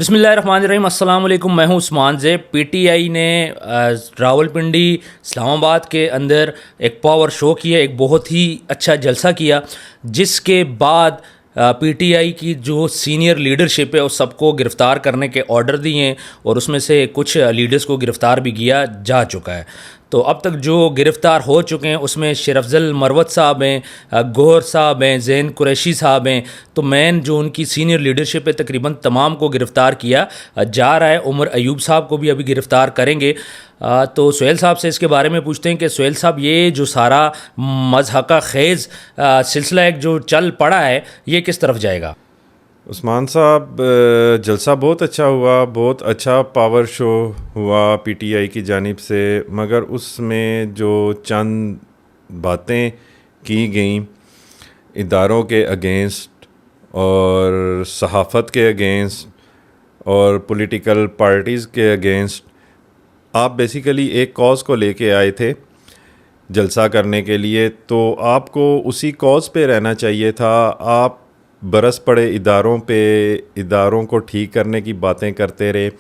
بسم اللہ الرحمن الرحیم. السلام علیکم. میں ہوں عثمان زیب. پی ٹی آئی نے راولپنڈی اسلام آباد کے اندر ایک پاور شو کیا, ایک بہت ہی اچھا جلسہ کیا, جس کے بعد پی ٹی آئی کی جو سینئر لیڈرشپ ہے اس سب کو گرفتار کرنے کے آرڈر دیے ہیں, اور اس میں سے کچھ لیڈرز کو گرفتار بھی کیا جا چکا ہے. تو اب تک جو گرفتار ہو چکے ہیں اس میں شیر افضل مروت صاحب ہیں, گوہر صاحب ہیں, زین قریشی صاحب ہیں. تو مین جو ان کی سینئر لیڈرشپ ہے تقریباً تمام کو گرفتار کیا جا رہا ہے. عمر ایوب صاحب کو بھی ابھی گرفتار کریں گے. تو سہیل صاحب سے اس کے بارے میں پوچھتے ہیں کہ سہیل صاحب, یہ جو سارا مضحکہ خیز سلسلہ ایک جو چل پڑا ہے یہ کس طرف جائے گا؟ عثمان صاحب, جلسہ بہت اچھا ہوا, بہت اچھا پاور شو ہوا پی ٹی آئی کی جانب سے, مگر اس میں جو چند باتیں کی گئیں اداروں کے اگینسٹ اور صحافت کے اگینسٹ اور پولیٹیکل پارٹیز کے اگینسٹ, آپ بیسیکلی ایک کاز کو لے کے آئے تھے جلسہ کرنے کے لیے, تو آپ کو اسی کاز پہ رہنا چاہیے تھا. آپ برس پڑے اداروں کو ٹھیک کرنے کی باتیں کرتے رہے,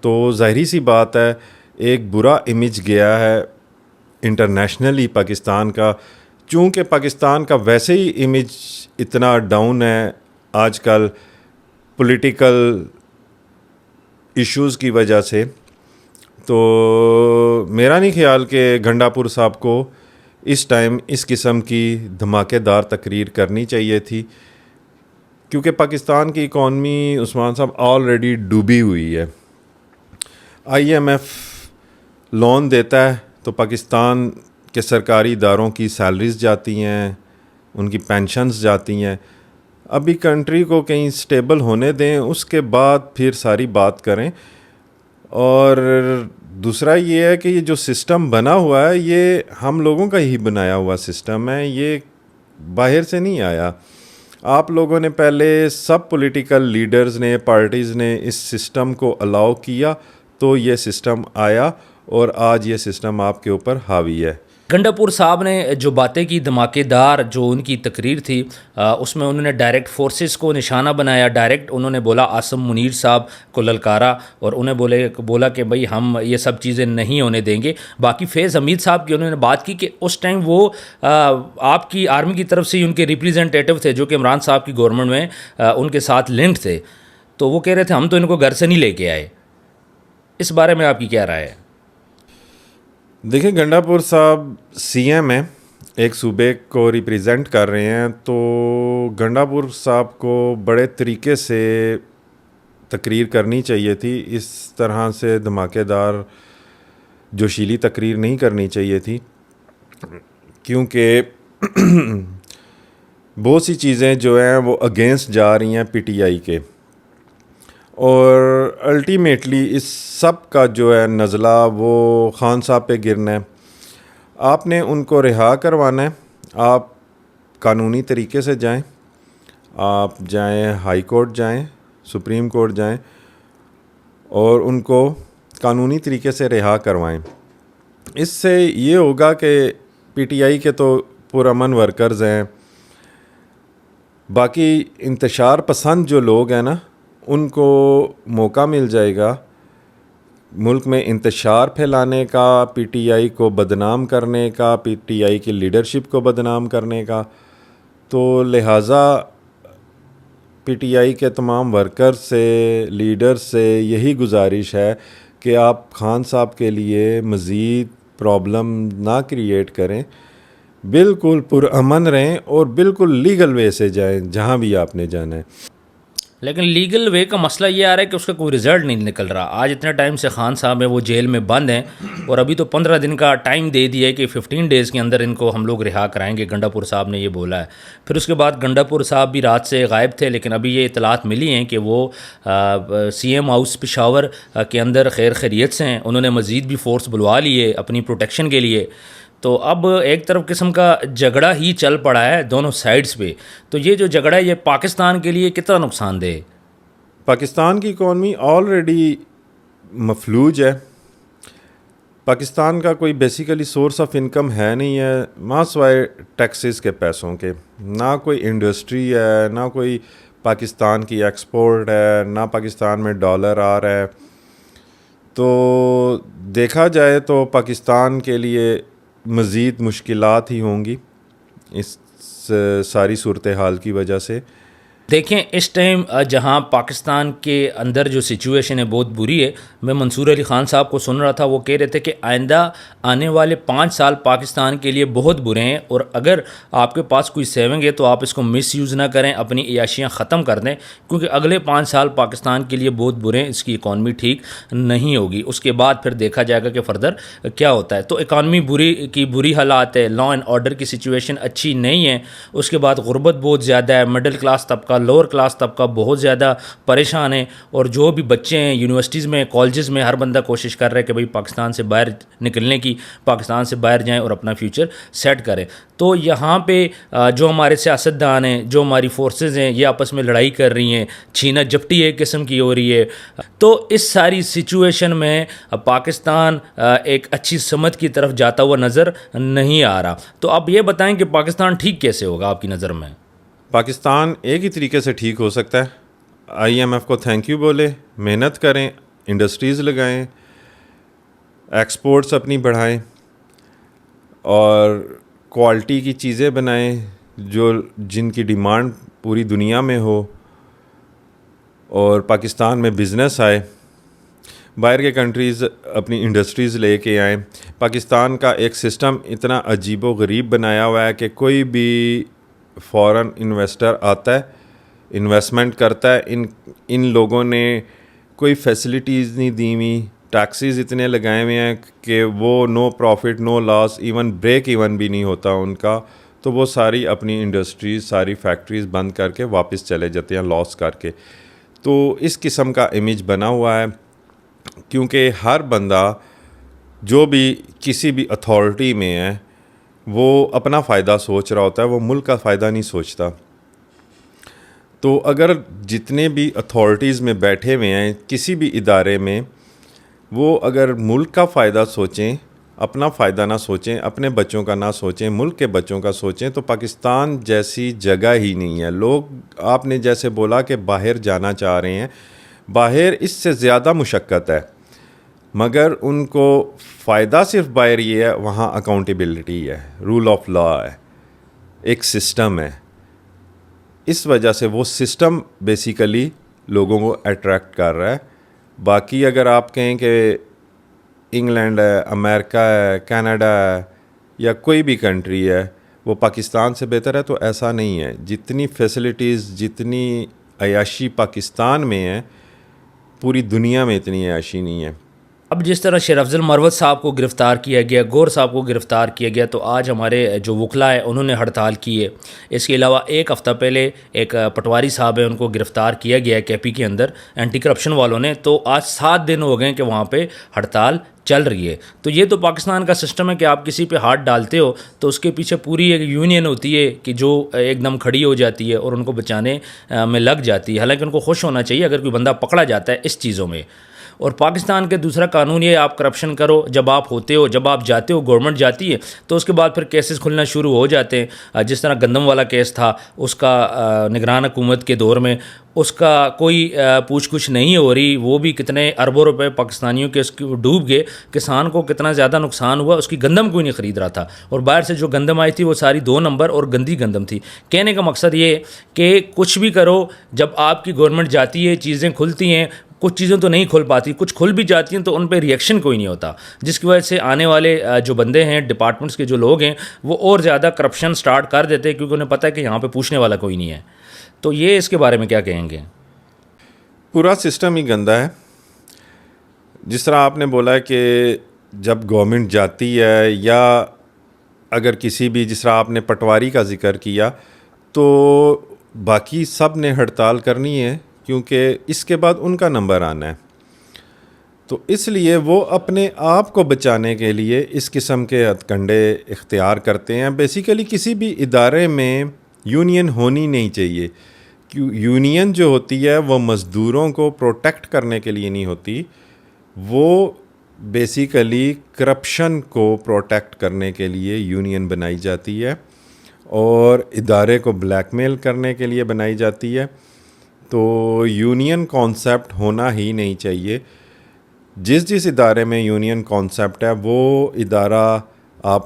تو ظاہری سی بات ہے ایک برا امیج گیا ہے انٹرنیشنلی پاکستان کا. چونکہ پاکستان کا ویسے ہی امیج اتنا ڈاؤن ہے آج کل پولیٹیکل ایشوز کی وجہ سے, تو میرا نہیں خیال کہ گھنڈا پور صاحب کو اس ٹائم اس قسم کی دھماکے دار تقریر کرنی چاہیے تھی, کیونکہ پاکستان کی اکانومی عثمان صاحب آلریڈی ڈوبی ہوئی ہے. آئی ایم ایف لون دیتا ہے تو پاکستان کے سرکاری اداروں کی سیلریز جاتی ہیں, ان کی پینشنز جاتی ہیں. ابھی کنٹری کو کہیں سٹیبل ہونے دیں, اس کے بعد پھر ساری بات کریں. اور دوسرا یہ ہے کہ یہ جو سسٹم بنا ہوا ہے یہ ہم لوگوں کا ہی بنایا ہوا سسٹم ہے, یہ باہر سے نہیں آیا. آپ لوگوں نے پہلے سب پولیٹیکل لیڈرز نے, پارٹیز نے اس سسٹم کو الاؤ کیا تو یہ سسٹم آیا, اور آج یہ سسٹم آپ کے اوپر حاوی ہے. گھنڈا پور صاحب نے جو باتیں کی دھماکے دار جو ان کی تقریر تھی, اس میں انہوں نے ڈائریکٹ فورسز کو نشانہ بنایا. ڈائریکٹ انہوں نے بولا عاصم منیر صاحب کو للکارا, اور انہیں بولا کہ بھائی ہم یہ سب چیزیں نہیں ہونے دیں گے. باقی فیض حمید صاحب کی انہوں نے بات کی کہ اس ٹائم وہ آپ کی آرمی کی طرف سے ان کے ریپریزنٹیٹو تھے جو کہ عمران صاحب کی گورنمنٹ میں ان کے ساتھ لنکڈ تھے, تو وہ کہہ رہے تھے ہم تو ان کو گھر سے نہیں لے کے آئے. اس بارے میں آپ کی کیا رائے ہے؟ دیکھیں, گھنڈا پور صاحب سی ایم ہیں, ایک صوبے کو ریپریزنٹ کر رہے ہیں, تو گھنڈا پور صاحب کو بڑے طریقے سے تقریر کرنی چاہیے تھی. اس طرح سے دھماکے دار جوشیلی تقریر نہیں کرنی چاہیے تھی, کیونکہ بہت سی چیزیں جو ہیں وہ اگینسٹ جا رہی ہیں پی ٹی آئی کے, اور الٹیمیٹلی اس سب کا جو ہے نزلہ وہ خان صاحب پہ گرنا ہے. آپ نے ان کو رہا کروانا ہے. آپ قانونی طریقے سے جائیں, آپ جائیں ہائی کورٹ جائیں, سپریم کورٹ جائیں, اور ان کو قانونی طریقے سے رہا کروائیں. اس سے یہ ہوگا کہ پی ٹی آئی کے تو پرامن ورکرز ہیں, باقی انتشار پسند جو لوگ ہیں نا ان کو موقع مل جائے گا ملک میں انتشار پھیلانے کا, پی ٹی آئی کو بدنام کرنے کا, پی ٹی آئی کی لیڈرشپ کو بدنام کرنے کا. تو لہٰذا پی ٹی آئی کے تمام ورکر سے, لیڈر سے یہی گزارش ہے کہ آپ خان صاحب کے لیے مزید پرابلم نہ کریٹ کریں, بالکل پرامن رہیں اور بالکل لیگل وے سے جائیں جہاں بھی آپ نے جانا ہے. لیکن لیگل وے کا مسئلہ یہ آ رہا ہے کہ اس کا کوئی رزلٹ نہیں نکل رہا. آج اتنے ٹائم سے خان صاحب ہیں وہ جیل میں بند ہیں, اور ابھی تو 15 دن کا ٹائم دے دیا ہے کہ 15 ڈیز کے اندر ان کو ہم لوگ رہا کرائیں گے. گھنڈا پور صاحب نے یہ بولا ہے. پھر اس کے بعد گھنڈا پور صاحب بھی رات سے غائب تھے, لیکن ابھی یہ اطلاعات ملی ہیں کہ وہ سی ایم ہاؤس پشاور کے اندر خیر خیریت سے ہیں. انہوں نے مزید بھی فورس بلوا لی ہے اپنی پروٹیکشن کے لیے. تو اب ایک طرف قسم کا جھگڑا ہی چل پڑا ہے دونوں سائڈز پہ. تو یہ جو جھگڑا ہے یہ پاکستان کے لیے کتنا نقصان دہ ہے؟ پاکستان کی اکانومی آلریڈی مفلوج ہے. پاکستان کا کوئی بیسیکلی سورس آف انکم ہے نہیں ہے, ماں سوائے ٹیکسز کے پیسوں کے. نہ کوئی انڈسٹری ہے, نہ کوئی پاکستان کی ایکسپورٹ ہے، نہ پاکستان میں ڈالر آ رہا ہے. تو دیکھا جائے تو پاکستان کے لیے مزید مشکلات ہی ہوں گی اس ساری صورتحال کی وجہ سے. دیکھیں اس ٹائم جہاں پاکستان کے اندر جو سچویشن ہے بہت بری ہے. میں منصور علی خان صاحب کو سن رہا تھا، وہ کہہ رہے تھے کہ آئندہ آنے والے 5 سال پاکستان کے لیے بہت برے ہیں، اور اگر آپ کے پاس کوئی سیونگ ہے تو آپ اس کو مس یوز نہ کریں، اپنی عیاشیاں ختم کر دیں، کیونکہ اگلے 5 سال پاکستان کے لیے بہت برے ہیں. اس کی اکانومی ٹھیک نہیں ہوگی. اس کے بعد پھر دیکھا جائے گا کہ فردر کیا ہوتا ہے. تو اکانومی بری حالات ہے، لا اینڈ آرڈر کی سچویشن اچھی نہیں ہے. اس کے بعد غربت بہت زیادہ ہے، مڈل کلاس طبقہ، لوور کلاس طبقہ بہت زیادہ پریشان ہے. اور جو بھی بچے ہیں یونیورسٹیز میں، کالجز میں، ہر بندہ کوشش کر رہا ہے کہ بھئی پاکستان سے باہر نکلنے کی، پاکستان سے باہر جائیں اور اپنا فیوچر سیٹ کریں. تو یہاں پہ جو ہمارے سیاستدان ہیں، جو ہماری فورسز ہیں، یہ آپس میں لڑائی کر رہی ہیں، چھینا جھپٹی ایک قسم کی ہو رہی ہے. تو اس ساری سچویشن میں پاکستان ایک اچھی سمت کی طرف جاتا ہوا نظر نہیں آ رہا. تو آپ یہ بتائیں کہ پاکستان ٹھیک کیسے ہوگا آپ کی نظر میں؟ پاکستان ایک ہی طریقے سے ٹھیک ہو سکتا ہے. IMF کو تھینک یو بولے، محنت کریں، انڈسٹریز لگائیں، ایکسپورٹس اپنی بڑھائیں اور کوالٹی کی چیزیں بنائیں جن کی ڈیمانڈ پوری دنیا میں ہو، اور پاکستان میں بزنس آئے، باہر کے کنٹریز اپنی انڈسٹریز لے کے آئیں. پاکستان کا ایک سسٹم اتنا عجیب و غریب بنایا ہوا ہے کہ کوئی بھی فورن انویسٹر آتا ہے، انویسٹمنٹ کرتا ہے. ان لوگوں نے کوئی فیسلٹیز نہیں دی ہوئی، ٹیکسیز اتنے لگائے ہوئے ہیں کہ وہ نو پروفٹ نو لاس، ایون بریک ایون بھی نہیں ہوتا ان کا. تو وہ ساری اپنی انڈسٹریز، ساری فیکٹریز بند کر کے واپس چلے جاتے ہیں لاس کر کے. تو اس قسم کا امیج بنا ہوا ہے، کیونکہ ہر بندہ جو بھی کسی بھی اتھارٹی میں ہے وہ اپنا فائدہ سوچ رہا ہوتا ہے، وہ ملک کا فائدہ نہیں سوچتا. تو اگر جتنے بھی اتھارٹیز میں بیٹھے ہوئے ہیں کسی بھی ادارے میں، وہ اگر ملک کا فائدہ سوچیں، اپنا فائدہ نہ سوچیں، اپنے بچوں کا نہ سوچیں، ملک کے بچوں کا سوچیں، تو پاکستان جیسی جگہ ہی نہیں ہے. لوگ آپ نے جیسے بولا کہ باہر جانا چاہ رہے ہیں، باہر اس سے زیادہ مشقت ہے، مگر ان کو فائدہ صرف باہر یہ ہے، وہاں اکاؤنٹیبلٹی ہے، رول آف لا ہے، ایک سسٹم ہے. اس وجہ سے وہ سسٹم بیسیکلی لوگوں کو اٹریکٹ کر رہا ہے. باقی اگر آپ کہیں کہ انگلینڈ ہے، امریکہ ہے، کینیڈا ہے، یا کوئی بھی کنٹری ہے وہ پاکستان سے بہتر ہے، تو ایسا نہیں ہے. جتنی فیسلٹیز، جتنی عیاشی پاکستان میں ہے، پوری دنیا میں اتنی عیاشی نہیں ہے. اب جس طرح شیر افضل مروت صاحب کو گرفتار کیا گیا، گور صاحب کو گرفتار کیا گیا، تو آج ہمارے جو وکلا ہے انہوں نے ہڑتال کی ہے. اس کے علاوہ ایک ہفتہ پہلے ایک پٹواری صاحب ہے، ان کو گرفتار کیا گیا ہے KP کے اندر اینٹی کرپشن والوں نے. تو آج 7 دن ہو گئے کہ وہاں پہ ہڑتال چل رہی ہے. تو یہ تو پاکستان کا سسٹم ہے کہ آپ کسی پہ ہاتھ ڈالتے ہو تو اس کے پیچھے پوری ایک یونین ہوتی ہے کہ جو ایک دم کھڑی ہو جاتی ہے اور ان کو بچانے میں لگ جاتی ہے. حالانکہ ان کو خوش ہونا چاہیے اگر کوئی بندہ پکڑا جاتا ہے اس چیزوں میں. اور پاکستان کے دوسرا قانون یہ ہے، آپ کرپشن کرو، جب آپ ہوتے ہو، جب آپ جاتے ہو، گورنمنٹ جاتی ہے تو اس کے بعد پھر کیسز کھلنا شروع ہو جاتے ہیں. جس طرح گندم والا کیس تھا، اس کا نگران حکومت کے دور میں اس کا کوئی پوچھ گچھ نہیں ہو رہی، وہ بھی کتنے اربوں روپے پاکستانیوں کے اس کی ڈوب گئے، کسان کو کتنا زیادہ نقصان ہوا، اس کی گندم کوئی نہیں خرید رہا تھا. اور باہر سے جو گندم آئی تھی وہ ساری 2 نمبر اور گندی گندم تھی. کہنے کا مقصد یہ کہ کچھ بھی کرو، جب آپ کی گورنمنٹ جاتی ہے چیزیں کھلتی ہیں. کچھ چیزیں تو نہیں کھل پاتی، کچھ کھل بھی جاتی ہیں تو ان پہ ریئیکشن کوئی نہیں ہوتا، جس کی وجہ سے آنے والے جو بندے ہیں، ڈپارٹمنٹس کے جو لوگ ہیں، وہ اور زیادہ کرپشن سٹارٹ کر دیتے ہیں، کیونکہ انہیں پتہ ہے کہ یہاں پہ پوچھنے والا کوئی نہیں ہے. تو یہ اس کے بارے میں کیا کہیں گے؟ پورا سسٹم ہی گندا ہے. جس طرح آپ نے بولا کہ جب گورنمنٹ جاتی ہے، یا اگر کسی بھی، جس طرح آپ نے پٹواری کا ذکر کیا، تو باقی سب نے ہڑتال کرنی ہے، کیونکہ اس کے بعد ان کا نمبر آنا ہے. تو اس لیے وہ اپنے آپ کو بچانے کے لیے اس قسم کے ہتھ کنڈے اختیار کرتے ہیں. بیسیکلی کسی بھی ادارے میں یونین ہونی نہیں چاہیے. یونین جو ہوتی ہے وہ مزدوروں کو پروٹیکٹ کرنے کے لیے نہیں ہوتی، وہ بیسیکلی کرپشن کو پروٹیکٹ کرنے کے لیے یونین بنائی جاتی ہے، اور ادارے کو بلیک میل کرنے کے لیے بنائی جاتی ہے. تو یونین کانسیپٹ ہونا ہی نہیں چاہیے. جس ادارے میں یونین کانسیپٹ ہے وہ ادارہ آپ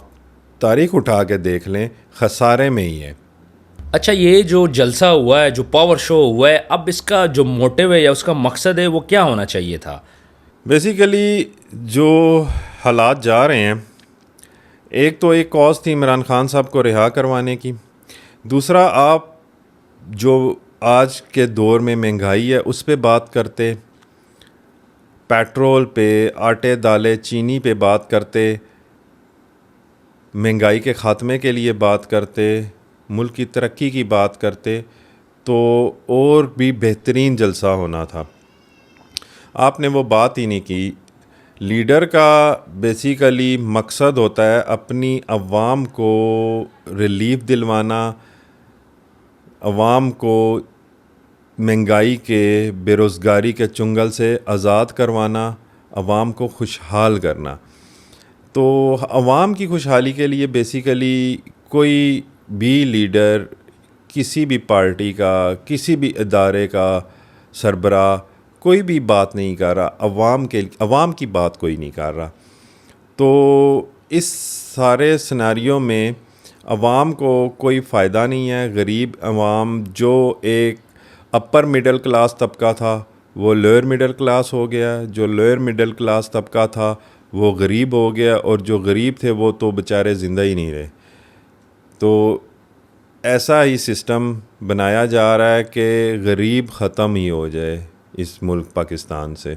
تاریخ اٹھا کے دیکھ لیں خسارے میں ہی ہے. اچھا، یہ جو جلسہ ہوا ہے، جو پاور شو ہوا ہے، اب اس کا جو موٹیو ہے یا اس کا مقصد ہے وہ کیا ہونا چاہیے تھا؟ بیسیکلی جو حالات جا رہے ہیں، ایک تو ایک کاز تھی عمران خان صاحب کو رہا کروانے کی. دوسرا، آپ جو آج کے دور میں مہنگائی ہے اس پہ بات کرتے، پیٹرول پہ، آٹے دالیں چینی پہ بات کرتے، مہنگائی کے خاتمے کے لیے بات کرتے، ملک کی ترقی کی بات کرتے، تو اور بھی بہترین جلسہ ہونا تھا. آپ نے وہ بات ہی نہیں کی. لیڈر کا بیسیکلی مقصد ہوتا ہے اپنی عوام کو ریلیف دلوانا، عوام کو مہنگائی کے، بے روزگاری کے چنگل سے آزاد کروانا، عوام کو خوشحال کرنا. تو عوام کی خوشحالی کے لیے بیسیکلی کوئی بھی لیڈر کسی بھی پارٹی کا، کسی بھی ادارے کا سربراہ کوئی بھی بات نہیں کر رہا، عوام کی بات کوئی نہیں کر رہا. تو اس سارے سناریوں میں عوام کو کوئی فائدہ نہیں ہے. غریب عوام جو ایک اپر مڈل کلاس طبقہ تھا وہ لوئر مڈل کلاس ہو گیا، جو لوئر مڈل کلاس طبقہ تھا وہ غریب ہو گیا، اور جو غریب تھے وہ تو بیچارے زندہ ہی نہیں رہے. تو ایسا ہی سسٹم بنایا جا رہا ہے کہ غریب ختم ہی ہو جائے اس ملک پاکستان سے.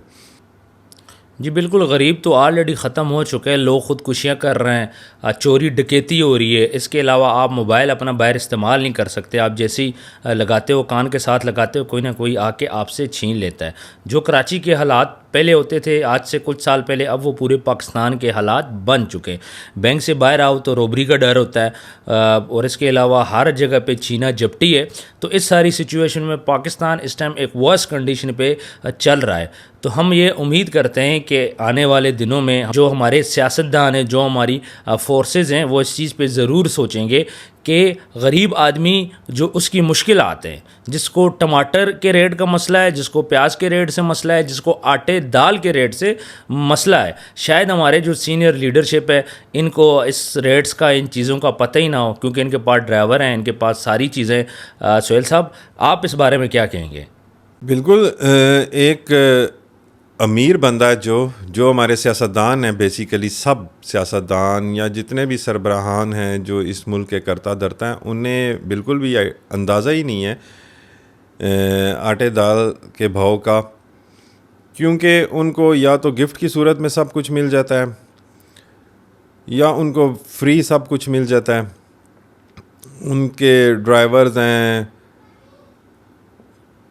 جی بالکل، غریب تو آلریڈی ختم ہو چکے ہیں. لوگ خودکشیاں کر رہے ہیں، چوری ڈکیتی ہو رہی ہے. اس کے علاوہ آپ موبائل اپنا باہر استعمال نہیں کر سکتے. آپ جیسے ہی لگاتے ہو، کان کے ساتھ لگاتے ہو، کوئی نہ کوئی آ کے آپ سے چھین لیتا ہے. جو کراچی کے حالات پہلے ہوتے تھے آج سے کچھ سال پہلے، اب وہ پورے پاکستان کے حالات بن چکے. بینک سے باہر آؤ تو روبری کا ڈر ہوتا ہے، اور اس کے علاوہ ہر جگہ پہ چھینا جپٹی ہے. تو اس ساری سچویشن میں پاکستان اس ٹائم ایک ورس کنڈیشن پہ چل رہا ہے. تو ہم یہ امید کرتے ہیں کہ آنے والے دنوں میں جو ہمارے سیاستدان ہیں، جو ہماری فورسز ہیں، وہ اس چیز پہ ضرور سوچیں گے کہ غریب آدمی جو اس کی مشکلات ہیں، جس کو ٹماٹر کے ریٹ کا مسئلہ ہے، جس کو پیاز کے ریٹ سے مسئلہ ہے، جس کو آٹے دال کے ریٹ سے مسئلہ ہے، شاید ہمارے جو سینئر لیڈرشپ ہے ان کو اس ریٹس کا، ان چیزوں کا پتہ ہی نہ ہو، کیونکہ ان کے پاس ڈرائیور ہیں، ان کے پاس ساری چیزیں. سہیل صاحب، آپ اس بارے میں کیا کہیں گے؟ بالکل. ایک امیر بندہ جو ہمارے سیاستدان ہیں، بیسیکلی سب سیاستدان یا جتنے بھی سربراہان ہیں جو اس ملک کے کرتا دھرتا ہیں، انہیں بالکل بھی اندازہ ہی نہیں ہے آٹے دال کے بھاؤ کا. کیونکہ ان کو یا تو گفٹ کی صورت میں سب کچھ مل جاتا ہے، یا ان کو فری سب کچھ مل جاتا ہے. ان کے ڈرائیورز ہیں،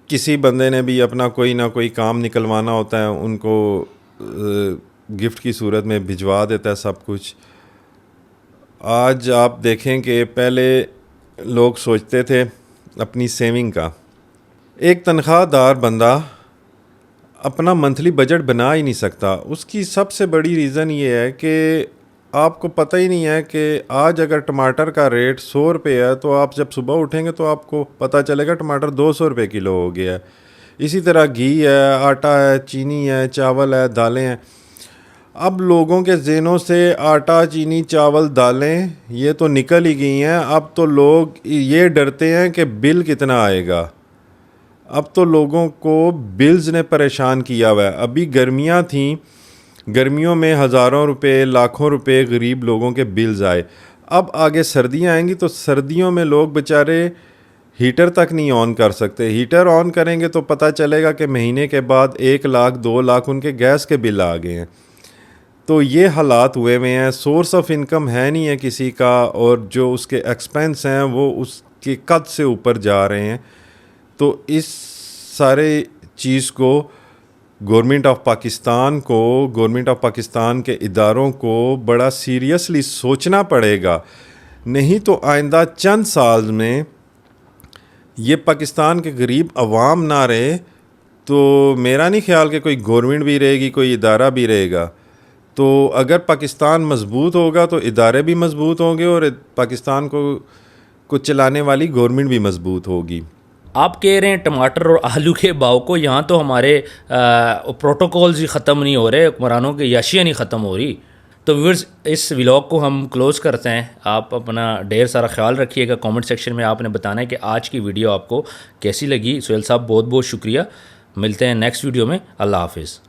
کسی بندے نے بھی اپنا کوئی نہ کوئی کام نکلوانا ہوتا ہے، ان کو گفٹ کی صورت میں بھجوا دیتا ہے سب کچھ. آج آپ دیکھیں کہ پہلے لوگ سوچتے تھے اپنی سیونگ کا. ایک تنخواہ دار بندہ اپنا منتھلی بجٹ بنا ہی نہیں سکتا. اس کی سب سے بڑی ریزن یہ ہے کہ آپ کو پتہ ہی نہیں ہے کہ آج اگر ٹماٹر کا ریٹ 100 روپے ہے تو آپ جب صبح اٹھیں گے تو آپ کو پتہ چلے گا ٹماٹر 200 روپے کلو ہو گیا ہے. اسی طرح گھی ہے، آٹا ہے، چینی ہے، چاول ہے، دالیں ہیں. اب لوگوں کے ذہنوں سے آٹا، چینی، چاول، دالیں یہ تو نکل ہی گئی ہیں. اب تو لوگ یہ ڈرتے ہیں کہ بل کتنا آئے گا. اب تو لوگوں کو بلز نے پریشان کیا ہوا ہے. ابھی گرمیاں تھیں، گرمیوں میں ہزاروں روپے، لاکھوں روپے غریب لوگوں کے بلز آئے. اب آگے سردیاں آئیں گی تو سردیوں میں لوگ بیچارے ہیٹر تک نہیں آن کر سکتے. ہیٹر آن کریں گے تو پتہ چلے گا کہ مہینے کے بعد 1 لاکھ 2 لاکھ ان کے گیس کے بل آ گئے ہیں. تو یہ حالات ہوئے ہوئے ہیں. سورس آف انکم ہے نہیں ہے کسی کا، اور جو اس کے ایکسپینس ہیں وہ اس کے قد سے اوپر جا رہے ہیں. تو اس سارے چیز کو گورنمنٹ آف پاکستان کے اداروں کو بڑا سیریسلی سوچنا پڑے گا. نہیں تو آئندہ چند سال میں یہ پاکستان کے غریب عوام نہ رہے تو میرا نہیں خیال کہ کوئی گورنمنٹ بھی رہے گی، کوئی ادارہ بھی رہے گا. تو اگر پاکستان مضبوط ہوگا تو ادارے بھی مضبوط ہوں گے، اور پاکستان کو چلانے والی گورنمنٹ بھی مضبوط ہوگی. آپ کہہ رہے ہیں ٹماٹر اور آلو کے بھاؤ کو، یہاں تو ہمارے پروٹوکولز ہی ختم نہیں ہو رہے، حکمرانوں کی عیاشیاں نہیں ختم ہو رہی. تو ویورز اس ولاگ کو ہم کلوز کرتے ہیں. آپ اپنا ڈھیر سارا خیال رکھیے گا. کامنٹ سیکشن میں آپ نے بتانا ہے کہ آج کی ویڈیو آپ کو کیسی لگی. سہیل صاحب بہت بہت شکریہ. ملتے ہیں نیکسٹ ویڈیو میں. اللہ حافظ.